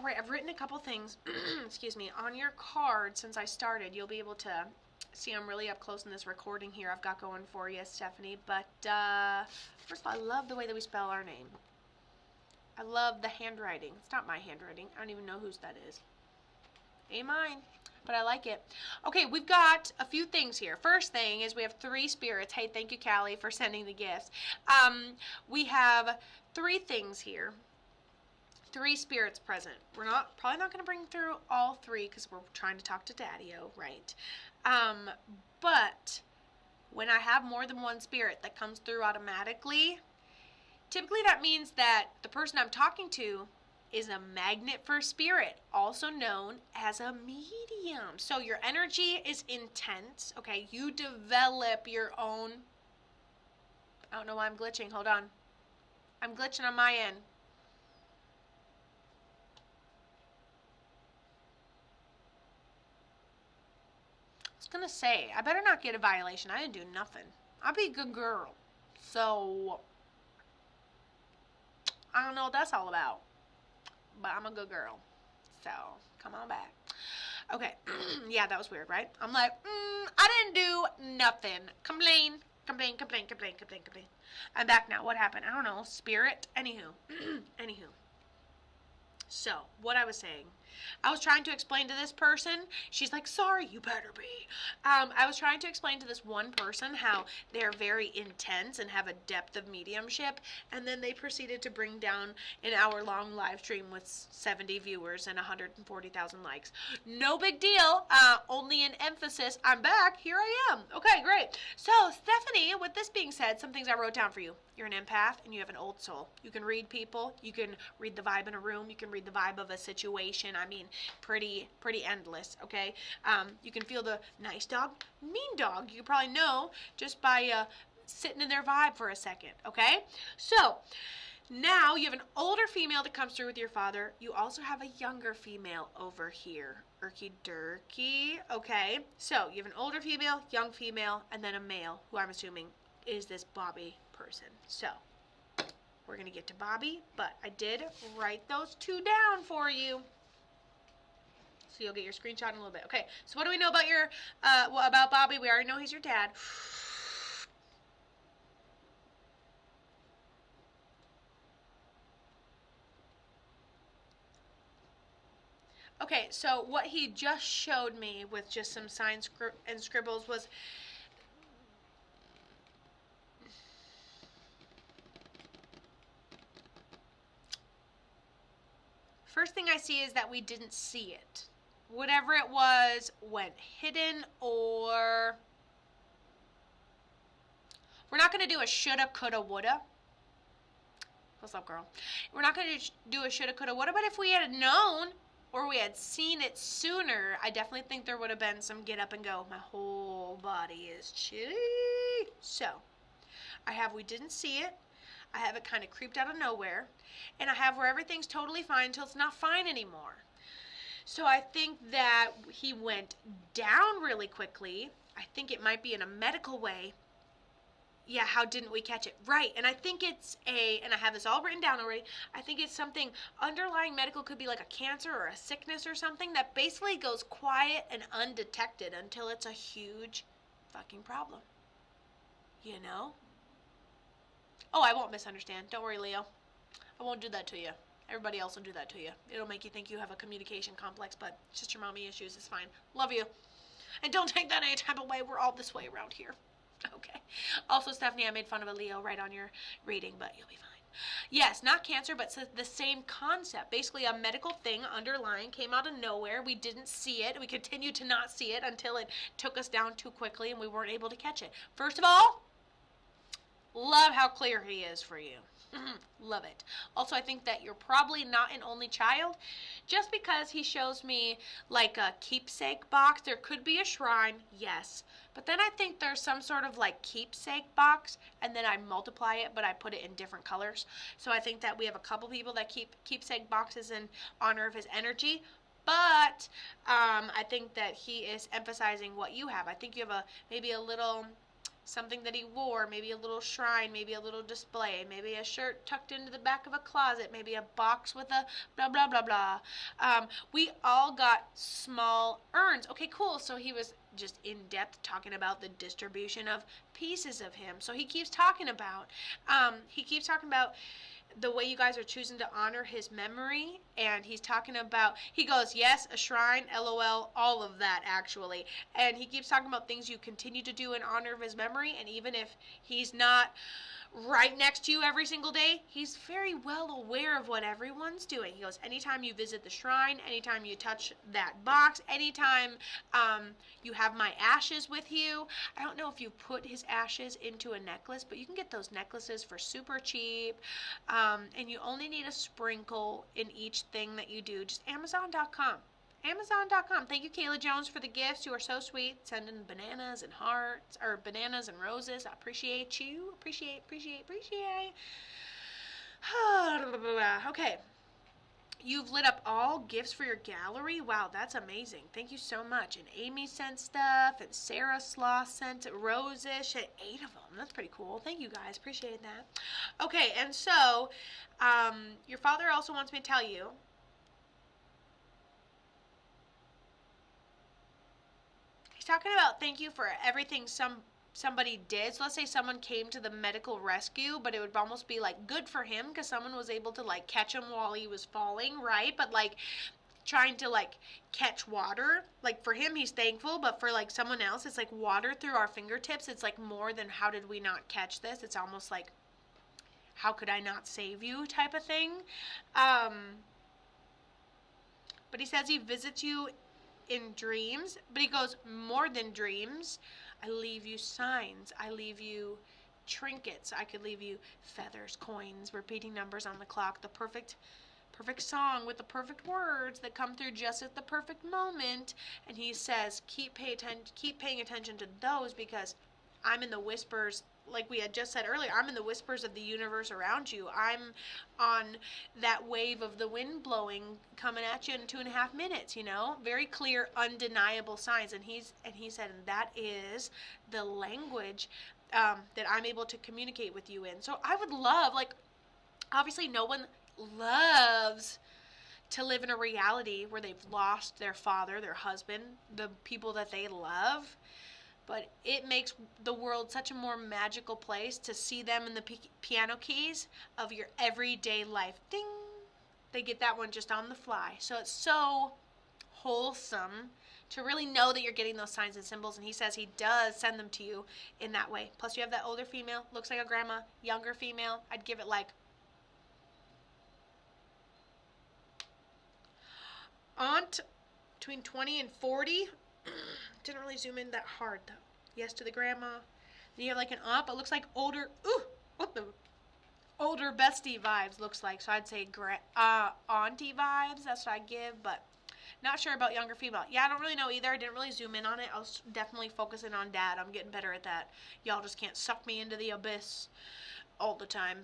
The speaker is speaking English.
right, I've written a couple things, excuse me, on your card since I started. You'll be able to see I'm really up close in this recording here I've got going for you, Stephanie. But first of all, I love the way that we spell our name. I love the handwriting. It's not my handwriting. I don't even know whose that is. Ain't mine, but I like it. Okay, we've got a few things here. First thing is we have 3 spirits. Hey, thank you, Callie, for sending the gifts. We have 3 things here. 3 spirits present. We're probably not going to bring through all 3 because we're trying to talk to Daddy-O, right? But when I have more than 1 spirit that comes through automatically, typically that means that the person I'm talking to is a magnet for spirit, also known as a medium. So your energy is intense, okay? You develop your own... I don't know why I'm glitching. Hold on. I'm glitching on my end. I was gonna say, I better not get a violation. I didn't do nothing. I'll be a good girl. So, I don't know what that's all about. But I'm a good girl. So, come on back. Okay. Yeah, that was weird, right? I'm like, I didn't do nothing. Complain. I'm back now. What happened? I don't know. Spirit. Anywho. So, what I was saying, I was trying to explain to this person, she's like, sorry, you better be. I was trying to explain to this one person how they're very intense and have a depth of mediumship, and then they proceeded to bring down an hour-long live stream with 70 viewers and 140,000 likes. No big deal, only an emphasis. I'm back, here I am. Okay, great. So, Stephanie, with this being said, some things I wrote down for you. You're an empath and you have an old soul. You can read people. You can read the vibe in a room. You can read the vibe of a situation. I mean, pretty endless, okay? You can feel the nice dog, mean dog. You probably know just by sitting in their vibe for a second, okay? So, now you have an older female that comes through with your father. You also have a younger female over here. Erky Durky, okay? So, you have an older female, young female, and then a male, who I'm assuming is this Bobby person. So, we're going to get to Bobby, but I did write those 2 down for you. So you'll get your screenshot in a little bit. Okay, so what do we know about about Bobby? We already know he's your dad. Okay, so what he just showed me with just some signs and scribbles was... First thing I see is that we didn't see it. Whatever it was went hidden, or... We're not going to do a shoulda, coulda, woulda. What's up, girl? We're not going to do a shoulda, coulda, woulda, but if we had known or we had seen it sooner, I definitely think there would have been some get up and go. My whole body is chilly. So, I have we didn't see it. I have it kind of creeped out of nowhere. And I have where everything's totally fine until it's not fine anymore. So I think that he went down really quickly. I think it might be in a medical way. Yeah, how didn't we catch it? Right, and I think it's and I have this all written down already, I think it's something underlying medical, could be like a cancer or a sickness or something that basically goes quiet and undetected until it's a huge fucking problem. You know? Oh, I won't misunderstand. Don't worry, Leo. I won't do that to you. Everybody else will do that to you. It'll make you think you have a communication complex, but it's just your mommy issues. It's fine. Love you. And don't take that any type of way. We're all this way around here. Okay. Also, Stephanie, I made fun of a Leo right on your reading, but you'll be fine. Yes, not cancer, but the same concept. Basically, a medical thing underlying came out of nowhere. We didn't see it. We continued to not see it until it took us down too quickly and we weren't able to catch it. First of all, love how clear he is for you. Love it. Also, I think that you're probably not an only child, just because he shows me like a keepsake box. There could be a shrine, yes, but then I think there's some sort of like keepsake box, and then I multiply it, but I put it in different colors. So I think that we have a couple people that keep keepsake boxes in honor of his energy. But I think that he is emphasizing what you have. I think you have maybe a little something that he wore, maybe a little shrine, maybe a little display, maybe a shirt tucked into the back of a closet, maybe a box with a blah, blah, blah, blah. We all got small urns. Okay, cool. So he was just in depth talking about the distribution of pieces of him. So he keeps talking about the way you guys are choosing to honor his memory, and he's talking about, he goes, yes, a shrine, lol, all of that actually, and he keeps talking about things you continue to do in honor of his memory, and even if he's not right next to you every single day, he's very well aware of what everyone's doing. He goes, anytime you visit the shrine, anytime you touch that box, anytime you have my ashes with you. I don't know if you put his ashes into a necklace, but you can get those necklaces for super cheap, and you only need a sprinkle in each thing that you do. Just Amazon.com. Amazon.com. Thank you, Kayla Jones, for the gifts. You are so sweet. Sending bananas and hearts, or bananas and roses. I appreciate you. Appreciate. Okay. You've lit up all gifts for your gallery. Wow, that's amazing. Thank you so much. And Amy sent stuff, and Sarah Sloss sent roses. She had 8 of them. That's pretty cool. Thank you guys. Appreciate that. Okay, and so your father also wants me to tell you, he's talking about thank you for everything somebody did. So let's say someone came to the medical rescue, but it would almost be like good for him because someone was able to like catch him while he was falling, right? But like trying to like catch water, like for him he's thankful, but for like someone else it's like water through our fingertips. It's like more than how did we not catch this. It's almost like how could I not save you type of thing. But he says he visits you in dreams, but he goes more than dreams. I leave you signs. I leave you trinkets. I could leave you feathers, coins, repeating numbers on the clock, the perfect song with the perfect words that come through just at the perfect moment. And he says, keep paying attention to those, because I'm in the whispers, like we had just said earlier, I'm in the whispers of the universe around you. I'm on that wave of the wind blowing, coming at you in 2.5 minutes, very clear, undeniable signs. And he said, and that is the language that I'm able to communicate with you in. So I would love, like, obviously no one loves to live in a reality where they've lost their father, their husband, the people that they love. But it makes the world such a more magical place to see them in the piano keys of your everyday life. Ding! They get that one just on the fly. So it's so wholesome to really know that you're getting those signs and symbols. And he says he does send them to you in that way. Plus you have that older female, looks like a grandma, younger female. I'd give it like aunt between 20 and 40. Didn't really zoom in that hard though. Yes to the grandma. Then you have like an aunt, but looks like older. Ooh, what the? Older bestie vibes looks like. So I'd say auntie vibes. That's what I give, but not sure about younger female. Yeah, I don't really know either. I didn't really zoom in on it. I was definitely focusing on dad. I'm getting better at that. Y'all just can't suck me into the abyss all the time.